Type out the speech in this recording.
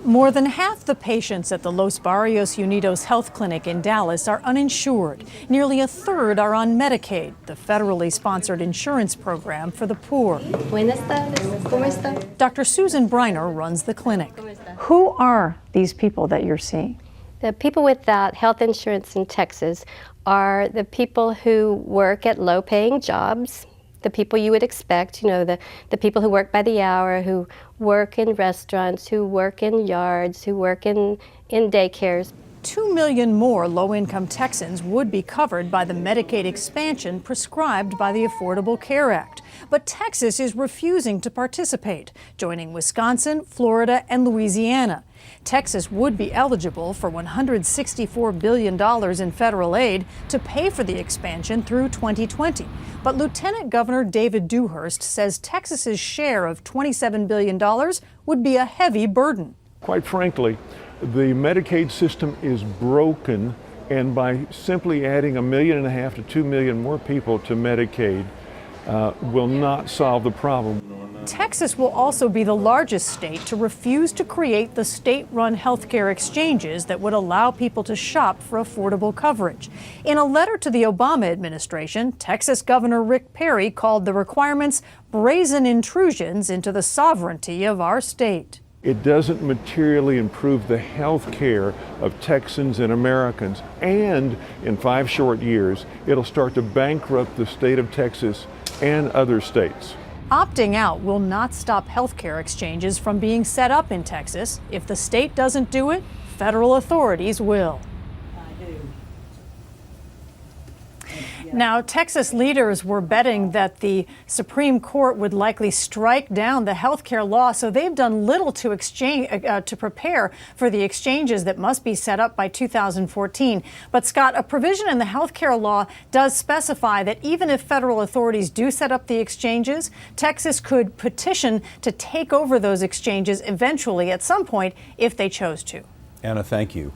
More than half the patients at the Los Barrios Unidos Health Clinic in Dallas are uninsured. Nearly a third are on Medicaid, the federally sponsored insurance program for the poor. Buenas tardes. ¿Cómo está? Dr. Susan Briner runs the clinic. Who are these people that you're seeing? The people without health insurance in Texas are the people who work at low-paying jobs, the people you would expect, you know, the people who work by the hour, who work in restaurants, who work in yards, who work in daycares. 2 million more low-income Texans would be covered by the Medicaid expansion prescribed by the Affordable Care Act. But Texas is refusing to participate, joining Wisconsin, Florida, and Louisiana. Texas would be eligible for $164 billion in federal aid to pay for the expansion through 2020. But Lieutenant Governor David Dewhurst says Texas's share of $27 billion would be a heavy burden. Quite frankly, the Medicaid system is broken, and by simply adding 1.5 million to 2 million more people to Medicaid will not solve the problem. Texas will also be the largest state to refuse to create the state-run healthcare exchanges that would allow people to shop for affordable coverage. In a letter to the Obama administration, Texas Governor Rick Perry called the requirements brazen intrusions into the sovereignty of our state. It doesn't materially improve the health care of Texans and Americans, and in 5 short years, it'll start to bankrupt the state of Texas and other states. Opting out will not stop healthcare exchanges from being set up in Texas. If the state doesn't do it, federal authorities will. Now, Texas leaders were betting that the Supreme Court would likely strike down the health care law, so they've done little to prepare for the exchanges that must be set up by 2014. But, Scott, a provision in the health care law does specify that even if federal authorities do set up the exchanges, Texas could petition to take over those exchanges eventually at some point if they chose to. Anna, thank you.